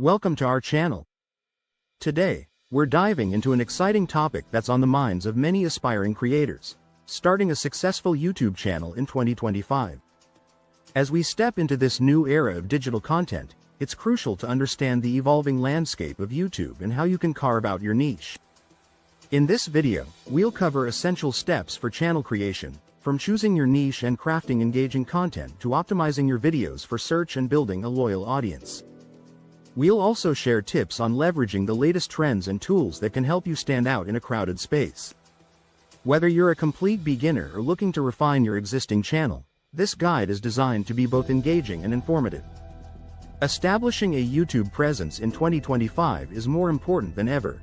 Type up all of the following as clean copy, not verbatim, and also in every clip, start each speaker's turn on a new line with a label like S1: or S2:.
S1: Welcome to our channel. Today, we're diving into an exciting topic that's on the minds of many aspiring creators: starting a successful YouTube channel in 2025. As we step into this new era of digital content, it's crucial to understand the evolving landscape of YouTube and how you can carve out your niche. In this video, we'll cover essential steps for channel creation, from choosing your niche and crafting engaging content to optimizing your videos for search and building a loyal audience. We'll also share tips on leveraging the latest trends and tools that can help you stand out in a crowded space. Whether you're a complete beginner or looking to refine your existing channel, this guide is designed to be both engaging and informative. Establishing a YouTube presence in 2025 is more important than ever.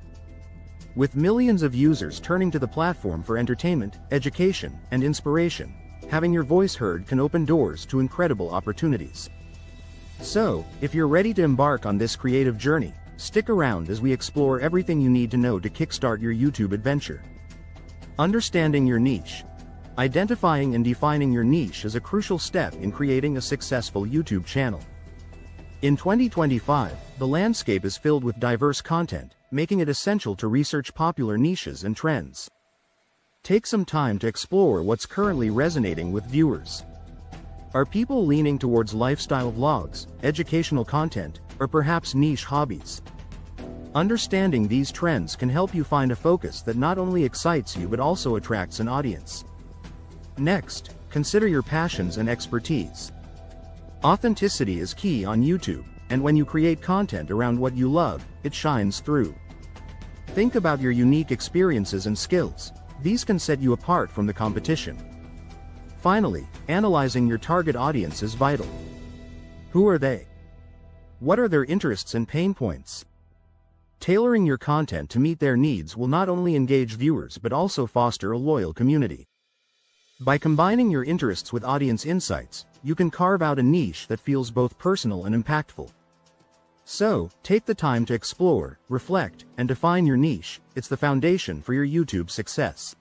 S1: With millions of users turning to the platform for entertainment, education, and inspiration, having your voice heard can open doors to incredible opportunities. So, if you're ready to embark on this creative journey, stick around as we explore everything you need to know to kickstart your YouTube adventure. Understanding your niche. Identifying and defining your niche is a crucial step in creating a successful YouTube channel. In 2025, the landscape is filled with diverse content, making it essential to research popular niches and trends. Take some time to explore what's currently resonating with viewers. Are people leaning towards lifestyle vlogs, educational content, or perhaps niche hobbies? Understanding these trends can help you find a focus that not only excites you but also attracts an audience. Next, consider your passions and expertise. Authenticity is key on YouTube, and when you create content around what you love, it shines through. Think about your unique experiences and skills. These can set you apart from the competition. Finally, analyzing your target audience is vital. Who are they? What are their interests and pain points? Tailoring your content to meet their needs will not only engage viewers but also foster a loyal community. By combining your interests with audience insights, you can carve out a niche that feels both personal and impactful. So, take the time to explore, reflect, and define your niche. It's the foundation for your YouTube success.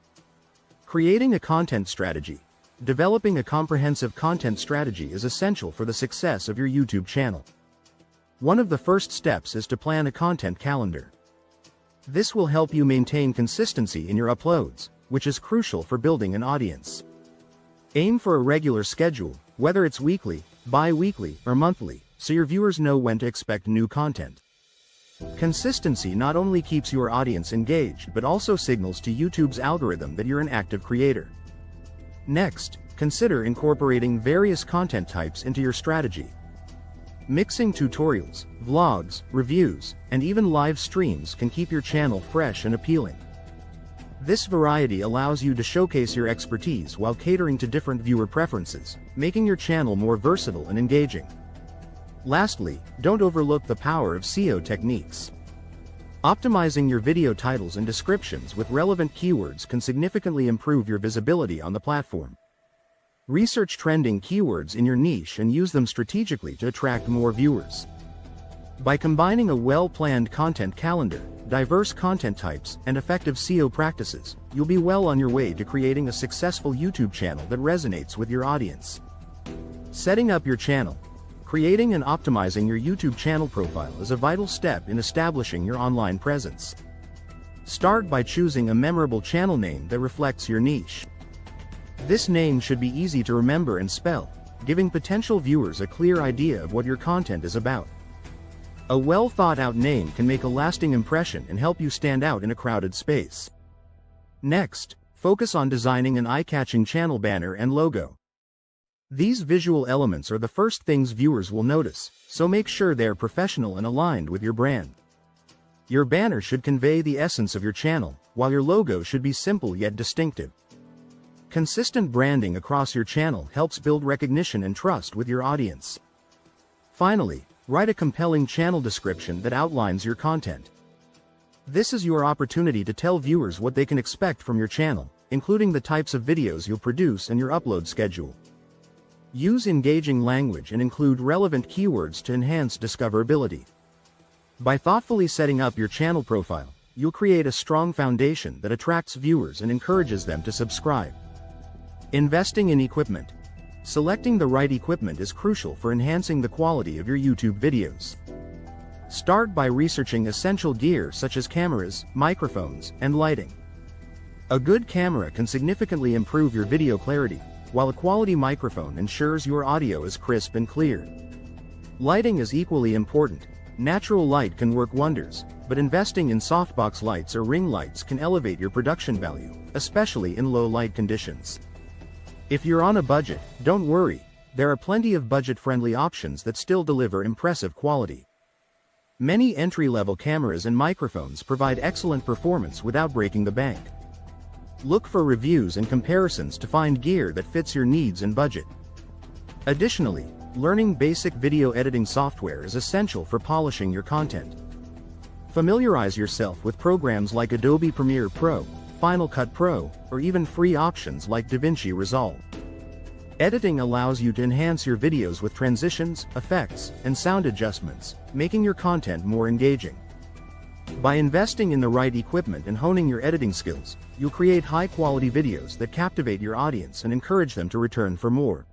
S1: Creating a content strategy. Developing a comprehensive content strategy is essential for the success of your YouTube channel. One of the first steps is to plan a content calendar. This will help you maintain consistency in your uploads, which is crucial for building an audience. Aim for a regular schedule, whether it's weekly, bi-weekly, or monthly, so your viewers know when to expect new content. Consistency not only keeps your audience engaged but also signals to YouTube's algorithm that you're an active creator. Next, consider incorporating various content types into your strategy. Mixing tutorials, vlogs, reviews, and even live streams can keep your channel fresh and appealing. This variety allows you to showcase your expertise while catering to different viewer preferences, making your channel more versatile and engaging. Lastly, don't overlook the power of SEO techniques. Optimizing your video titles and descriptions with relevant keywords can significantly improve your visibility on the platform. Research trending keywords in your niche and use them strategically to attract more viewers. By combining a well-planned content calendar, diverse content types, and effective SEO practices, you'll be well on your way to creating a successful YouTube channel that resonates with your audience. Setting up your channel. Creating and optimizing your YouTube channel profile is a vital step in establishing your online presence. Start by choosing a memorable channel name that reflects your niche. This name should be easy to remember and spell, giving potential viewers a clear idea of what your content is about. A well-thought-out name can make a lasting impression and help you stand out in a crowded space. Next, focus on designing an eye-catching channel banner and logo. These visual elements are the first things viewers will notice, so make sure they are professional and aligned with your brand. Your banner should convey the essence of your channel, while your logo should be simple yet distinctive. Consistent branding across your channel helps build recognition and trust with your audience. Finally, write a compelling channel description that outlines your content. This is your opportunity to tell viewers what they can expect from your channel, including the types of videos you'll produce and your upload schedule. Use engaging language and include relevant keywords to enhance discoverability. By thoughtfully setting up your channel profile, you'll create a strong foundation that attracts viewers and encourages them to subscribe. Investing in equipment. Selecting the right equipment is crucial for enhancing the quality of your YouTube videos. Start by researching essential gear such as cameras, microphones, and lighting. A good camera can significantly improve your video clarity, while a quality microphone ensures your audio is crisp and clear. Lighting is equally important. Natural light can work wonders, but investing in softbox lights or ring lights can elevate your production value, especially in low light conditions. If you're on a budget, don't worry, there are plenty of budget-friendly options that still deliver impressive quality. Many entry-level cameras and microphones provide excellent performance without breaking the bank. Look for reviews and comparisons to find gear that fits your needs and budget. Additionally, learning basic video editing software is essential for polishing your content. Familiarize yourself with programs like Adobe Premiere Pro, Final Cut Pro, or even free options like DaVinci Resolve. Editing allows you to enhance your videos with transitions, effects, and sound adjustments, making your content more engaging. By investing in the right equipment and honing your editing skills, you'll create high-quality videos that captivate your audience and encourage them to return for more.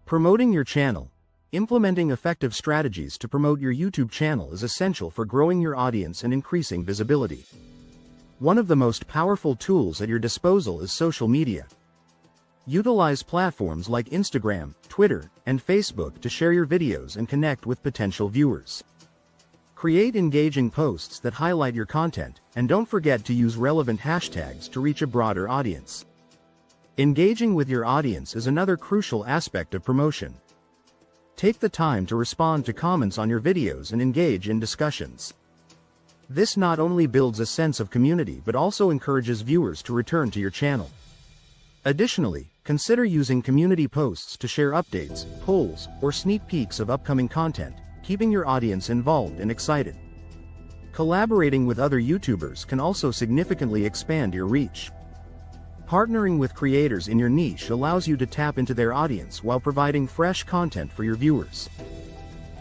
S1: Promoting your channel. Implementing effective strategies to promote your YouTube channel is essential for growing your audience and increasing visibility. One of the most powerful tools at your disposal is social media. Utilize platforms like Instagram, Twitter, and Facebook to share your videos and connect with potential viewers. Create engaging posts that highlight your content, and don't forget to use relevant hashtags to reach a broader audience. Engaging with your audience is another crucial aspect of promotion. Take the time to respond to comments on your videos and engage in discussions. This not only builds a sense of community but also encourages viewers to return to your channel. Additionally, consider using community posts to share updates, polls, or sneak peeks of upcoming content, keeping your audience involved and excited. Collaborating with other YouTubers can also significantly expand your reach. Partnering with creators in your niche allows you to tap into their audience while providing fresh content for your viewers.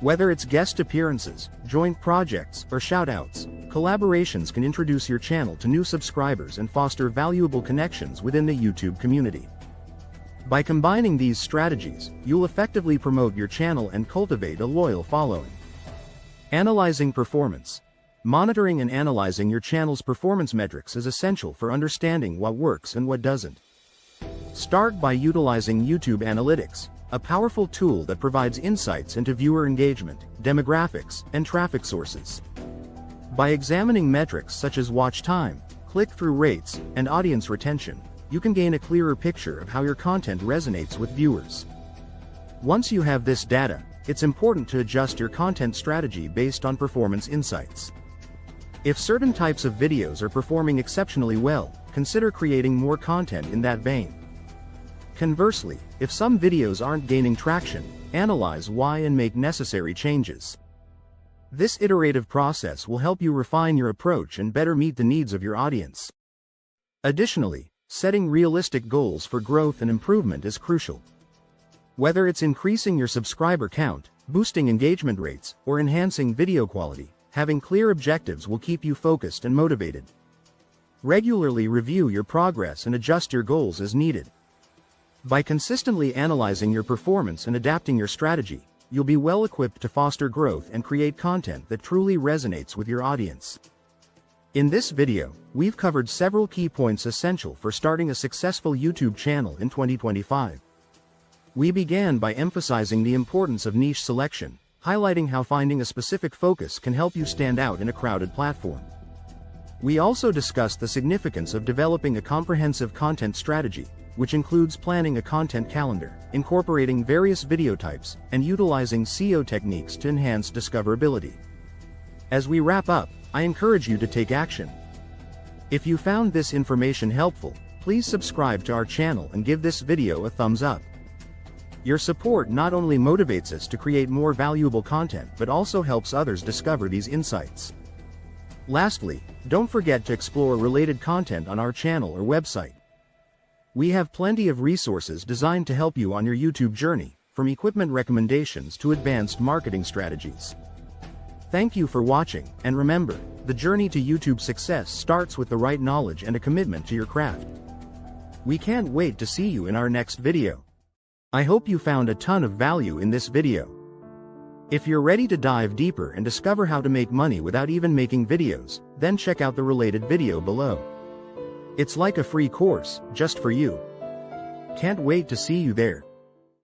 S1: Whether it's guest appearances, joint projects, or shoutouts, collaborations can introduce your channel to new subscribers and foster valuable connections within the YouTube community. By combining these strategies, you'll effectively promote your channel and cultivate a loyal following. Analyzing performance. Monitoring and analyzing your channel's performance metrics is essential for understanding what works and what doesn't. Start by utilizing YouTube Analytics, a powerful tool that provides insights into viewer engagement, demographics, and traffic sources. By examining metrics such as watch time, click-through rates, and audience retention, you can gain a clearer picture of how your content resonates with viewers. Once you have this data, it's important to adjust your content strategy based on performance insights. If certain types of videos are performing exceptionally well, consider creating more content in that vein. Conversely, if some videos aren't gaining traction, analyze why and make necessary changes. This iterative process will help you refine your approach and better meet the needs of your audience. Additionally, setting realistic goals for growth and improvement is crucial. Whether it's increasing your subscriber count, boosting engagement rates, or enhancing video quality, having clear objectives will keep you focused and motivated. Regularly review your progress and adjust your goals as needed. By consistently analyzing your performance and adapting your strategy, you'll be well equipped to foster growth and create content that truly resonates with your audience. In this video, we've covered several key points essential for starting a successful YouTube channel in 2025. We began by emphasizing the importance of niche selection, highlighting how finding a specific focus can help you stand out in a crowded platform. We also discussed the significance of developing a comprehensive content strategy, which includes planning a content calendar, incorporating various video types, and utilizing SEO techniques to enhance discoverability. As we wrap up, I encourage you to take action. If you found this information helpful, please subscribe to our channel and give this video a thumbs up. Your support not only motivates us to create more valuable content but also helps others discover these insights. Lastly, don't forget to explore related content on our channel or website. We have plenty of resources designed to help you on your YouTube journey, from equipment recommendations to advanced marketing strategies. Thank you for watching, and remember, the journey to YouTube success starts with the right knowledge and a commitment to your craft. We can't wait to see you in our next video. I hope you found a ton of value in this video. If you're ready to dive deeper and discover how to make money without even making videos, then check out the related video below. It's like a free course, just for you. Can't wait to see you there.